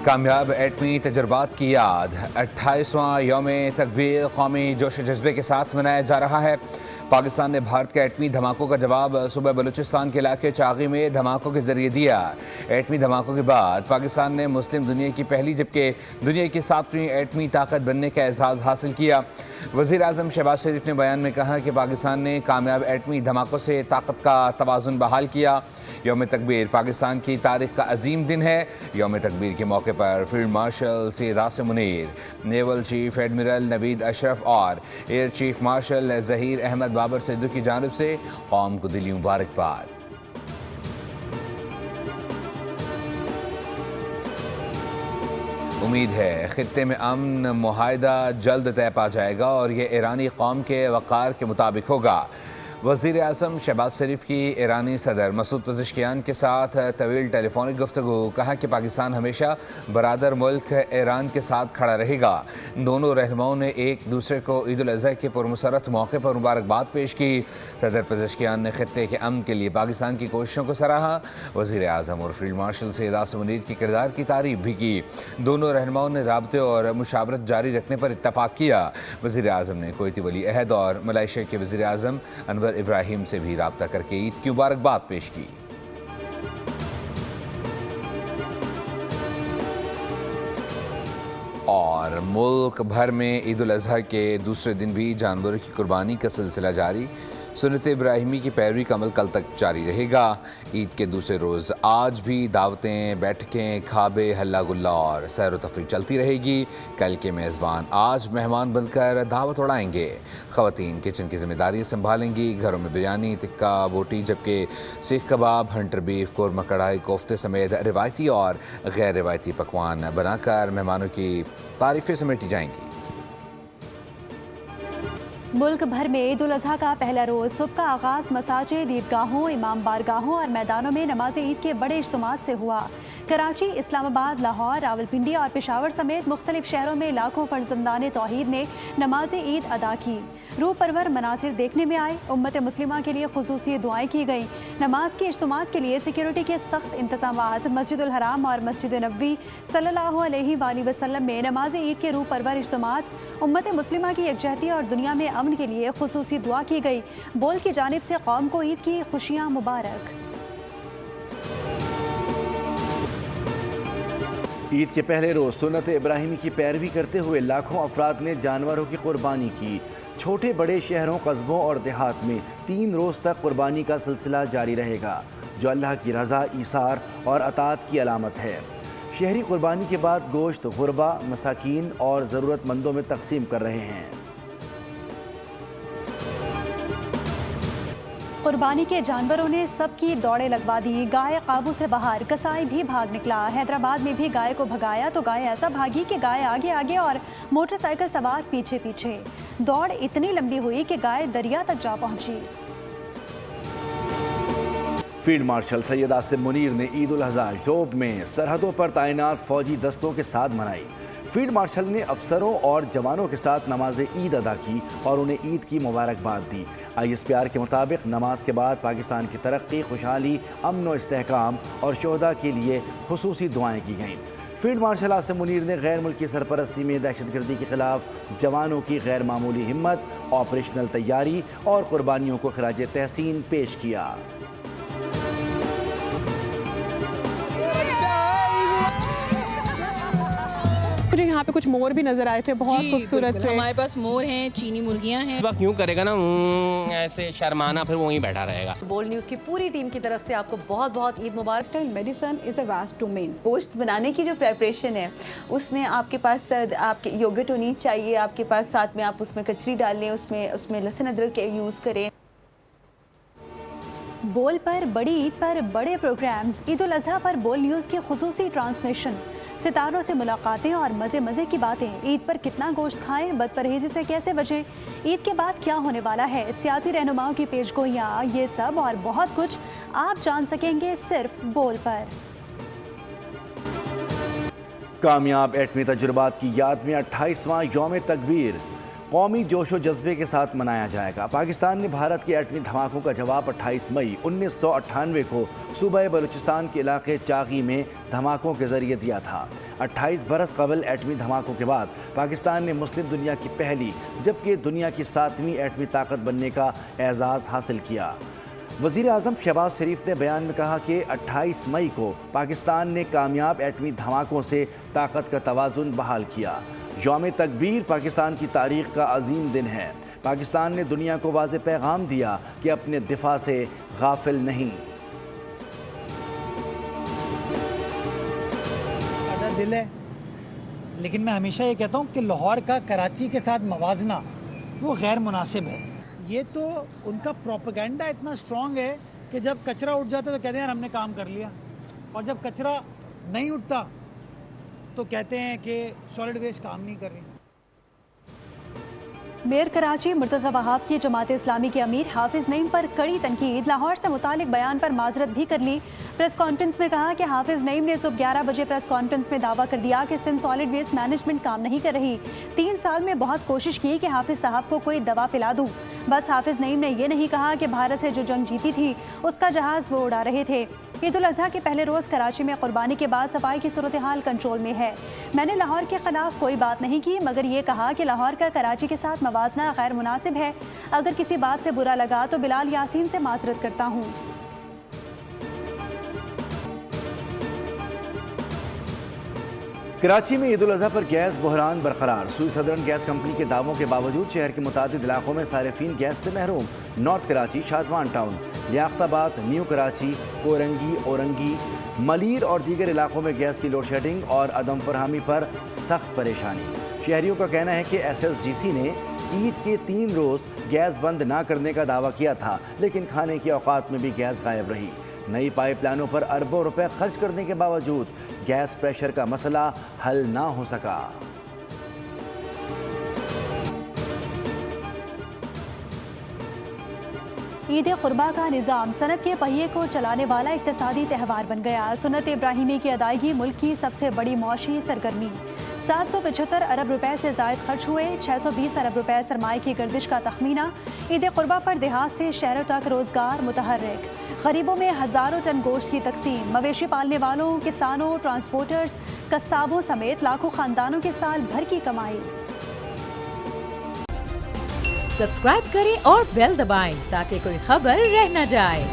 कामयाब एटमी तजुर्बात की याद 28वां यौम तकबीर कौमी जोश जज्बे के साथ मनाया जा रहा है। पाकिस्तान ने भारत के एटमी धमाकों का जवाब सुबह बलूचिस्तान के इलाके चागी में धमाकों के जरिए दिया। एटमी धमाकों के बाद पाकिस्तान ने मुस्लिम दुनिया की पहली जबकि दुनिया की 7वीं एटमी ताकत बनने का एजाज़ हासिल किया। वज़ीर आज़म शहबाज शरीफ ने बयान में कहा कि पाकिस्तान ने कामयाब एटमी धमाकों से ताकत का तवाज़ुन बहाल किया। यौम तकबीर पाकिस्तान की तारीख का अजीम दिन है। यौम तकबीर के मौके पर field marshal Syed Asim Munir, naval chief admiral Naveed Ashraf और air chief marshal Zaheer Ahmed Babar Sidhu की जानिब से कौम को दिली मुबारकबाद। उम्मीद है खित्ते में अमन मुआहिदा जल्द तय पा जाएगा और ये ईरानी कौम के वक़ार के मुताबिक होगा। वज़ीर आज़म शहबाज शरीफ की ईरानी सदर मसूद पज़ेश्कियान के साथ तवील टेलीफोनिक गुफ्तगू। कहा कि पाकिस्तान हमेशा बरादर मुल्क ईरान के साथ खड़ा रहेगा। दोनों रहनुमाओं ने एक दूसरे को ईद उल अज़हा के पुरमसरत मौके पर मुबारकबाद पेश की। सदर पज़ेश्कियान ने खित्ते के अमन के लिए पाकिस्तान की कोशिशों को सराहा। वज़ीर आज़म और फील्ड मार्शल सैयद आसिम मुनीर की किरदार की तारीफ भी की। दोनों रहनुमाओं ने राबते और मुशावरत जारी रखने पर इत्तफाक किया। वज़ीर आज़म ने कुवैती वली अहद और मलेशिया के वज़ीर आज़म अनवर इब्राहिम से भी राब्ता करके ईद की मुबारकबाद पेश की। और मुल्क भर में ईद उल अज़हा के दूसरे दिन भी जानवरों की कुर्बानी का सिलसिला जारी। सुन्नत इब्राहिमी की पैरवी का अमल कल तक जारी रहेगा। ईद के दूसरे रोज़ आज भी दावतें, बैठकें, खाबे, हल्ला गुल्ला और सैर व तफरीह चलती रहेगी। कल के मेज़बान आज मेहमान बनकर दावत उड़ाएंगे। ख़वातीन किचन की जिम्मेदारी संभालेंगी। घरों में बिरयानी, टिक्का, बोटी, जबकि सीख कबाब, हंटर बीफ, कोरमा कढ़ाई, कोफ्ते समेत रिवायती और गैर रिवायती पकवान बनाकर मेहमानों की तारीफ़ें समेटी जाएंगी। मुल्क भर में ईद उल अज़हा का पहला रोज़ सुबह का आगाज़ मसाजिद, ईदगाहों, इमाम बारगाहों और मैदानों में नमाज ईद के बड़े इज्तिमात से हुआ। कराची, इस्लामाबाद, लाहौर, रावलपिंडी और पेशावर समेत मुख्तलिफ शहरों में लाखों फर्जंदाने तौहीद ने नमाज ईद अदा की। रूह परवर मनासिर देखने में आए। उम्मत मुस्लिमा के लिए खुसूसी दुआएं की गईं। नमाज के इज्तिमात के लिए सिक्योरिटी के सख्त इंतजामात। मस्जिदुल हराम और मस्जिद नबवी सल्लल्लाहु अलैहि वसल्लम में नमाज ईद के रूह परवर इज्तिमात उम्मत मुस्लिमा की यकजहती और दुनिया में अमन के लिए खुसूसी दुआ की गई। बोल की जानिब से कौम को ईद की खुशियाँ मुबारक। ईद के पहले रोज़ सुन्नत इब्राहिमी की पैरवी करते हुए लाखों अफराद ने जानवरों की कुर्बानी की। छोटे बड़े शहरों, कस्बों और देहात में 3 रोज़ तक कुर्बानी का सिलसिला जारी रहेगा, जो अल्लाह की रज़ा, ईसार और अतात की अलामत है। शहरी कुर्बानी के बाद गोश्त गुरबा, मसाकीन और ज़रूरतमंदों में तकसीम कर रहे हैं। कुर्बानी के जानवरों ने सबकी दौड़े लगवा दी। गाय काबू से बाहर, कसाई भी भाग निकला। हैदराबाद में भी गाय को भगाया तो गाय ऐसा भागी कि गाय आगे आगे और मोटरसाइकिल सवार पीछे पीछे। दौड़ इतनी लंबी हुई कि गाय दरिया तक जा पहुंची। फील्ड मार्शल सैयद आसिम मुनीर ने ईद उल अज़हा जोब में सरहदों पर तैनात फौजी दस्तों के साथ मनाई। फील्ड मार्शल ने अफसरों और जवानों के साथ नमाज ईद अदा की और उन्हें ईद की मुबारकबाद दी। ISPR के मुताबिक नमाज के बाद पाकिस्तान की तरक्की, खुशहाली, अमन व इस्तेहकाम और शोहदा के लिए खुसूसी दुआएं की गईं। फील्ड मार्शल आसिम मुनीर ने गैर मुल्की सरपरस्ती में दहशतगर्दी के खिलाफ जवानों की गैर मामूली हिम्मत, ऑपरेशनल तैयारी और कुर्बानियों को खिराज तहसीन पेश किया। मुझे यहाँ पे कुछ मोर भी नजर आए थे, बहुत खूबसूरत थे। हमारे पास मोर हैं, चीनी मुर्गियाँ हैं। वह क्यों करेगा ना ऐसे शर्माना, फिर वहीं बैठा रहेगा। बोल्ड न्यूज़ की पूरी टीम की तरफ से आपको बहुत बहुत ईद मुबारक। Medicine is a vast domain. गोश्त बनाने की जो प्रेपरेशन है उसमें आपके पास आपके योगर्ट होनी चाहिए, आपके पास साथ में आप उसमें कचरी डाल लें, उसमें लहसुन अदरक के यूज़ करें। बोल पर बड़ी ईद पर बड़े प्रोग्राम्स। ईद उल अज़हा पर बोल न्यूज़ की खुसूसी ट्रांसमिशन, सितारों से मुलाकातें और मज़े मज़े की बातें। ईद पर कितना गोश्त खाएं, बदपरहेज़ी से कैसे बचें, ईद के बाद क्या होने वाला है, सियासी रहनुमाओं की पेशगोइयाँ, ये सब और बहुत कुछ आप जान सकेंगे सिर्फ बोल पर। कामयाब एटमी तजुर्बात की याद में 28वां यौम तकबीर قومی جوش و جذبے کے ساتھ منایا جائے گا۔ پاکستان نے بھارت کے ایٹمی دھماکوں کا جواب 28 مئی 1998 کو صوبہ بلوچستان کے علاقے چاغی میں دھماکوں کے ذریعے دیا تھا۔ 28 برس قبل ایٹمی دھماکوں کے بعد پاکستان نے مسلم دنیا کی پہلی جبکہ دنیا کی 7ویں ایٹمی طاقت بننے کا اعزاز حاصل کیا۔ وزیر اعظم شہباز شریف نے بیان میں کہا کہ 28 مئی کو پاکستان نے کامیاب ایٹمی دھماکوں سے طاقت کا توازن بحال کیا۔ یوم تکبیر پاکستان کی تاریخ کا عظیم دن ہے۔ پاکستان نے دنیا کو واضح پیغام دیا کہ اپنے دفاع سے غافل نہیں۔ ساڈا دل ہے، لیکن میں ہمیشہ یہ کہتا ہوں کہ لاہور کا کراچی کے ساتھ موازنہ وہ غیر مناسب ہے۔ یہ تو ان کا پروپیگنڈا اتنا اسٹرانگ ہے کہ جب کچرا اٹھ جاتا ہے تو کہتے ہیں یار ہم نے کام کر لیا، اور جب کچرا نہیں اٹھتا تو کہتے ہیں کہ سالڈ ویسٹ کام نہیں کر رہی۔ میئر کراچی مرتضی وہاب کی جماعت اسلامی کے امیر حافظ نعیم پر کڑی تنقید۔ لاہور سے متعلق بیان پر معذرت بھی کر لی۔ پریس کانفرنس میں کہا کہ حافظ نعیم نے صبح 11 بجے پریس کانفرنس میں دعویٰ کر دیا کہ سندھ سالڈ ویسٹ مینجمنٹ کام نہیں کر رہی۔ 3 سال میں بہت کوشش کی کہ حافظ صاحب کو کوئی دوا پلا دوں، بس حافظ نعیم نے یہ نہیں کہا کہ بھارت سے جو جنگ جیتی تھی اس کا جہاز وہ اڑا رہے تھے۔ عید الاضحیٰ کے پہلے روز کراچی میں قربانی کے بعد صفائی کی صورتحال کنٹرول میں ہے۔ میں نے لاہور کے خلاف کوئی بات نہیں کی، مگر یہ کہا کہ لاہور کا کراچی کے ساتھ موازنہ غیر مناسب ہے۔ اگر کسی بات سے برا لگا تو بلال یاسین سے معذرت کرتا ہوں۔ کراچی میں عید الاضحیٰ پر گیس بحران برقرار۔ سوئی سدرن گیس کمپنی کے دعووں کے باوجود شہر کے متعدد علاقوں میں صارفین گیس سے محروم۔ نارتھ کراچی، شادوان ٹاؤن، لیاقت آباد، نیو کراچی، کورنگی، اورنگی، ملیر اور دیگر علاقوں میں گیس کی لوڈ شیڈنگ اور عدم فراہمی پر سخت پریشانی۔ شہریوں کا کہنا ہے کہ SSGC نے عید کے 3 روز گیس بند نہ کرنے کا دعویٰ کیا تھا، لیکن کھانے کے اوقات میں بھی گیس غائب رہی۔ نئی پائپ لائنوں پر اربوں روپے خرچ کرنے کے باوجود گیس پریشر کا مسئلہ حل نہ ہو سکا۔ عید قربا کا نظام صنعت کے پہیے کو چلانے والا اقتصادی تہوار بن گیا۔ سنت ابراہیمی کی ادائیگی ملک کی سب سے بڑی معاشی سرگرمی۔ 775 ارب روپے سے زائد خرچ ہوئے، 620 ارب روپے سرمایہ کی گردش کا تخمینہ۔ عید قربا پر دیہات سے شہروں تک روزگار متحرک، غریبوں میں ہزاروں ٹن گوشت کی تقسیم، مویشی پالنے والوں، کسانوں، ٹرانسپورٹرز، قصابوں سمیت لاکھوں خاندانوں کے سال بھر کی کمائی۔ سبسکرائب کریں اور بیل دبائیں تاکہ کوئی خبر رہ نہ جائے۔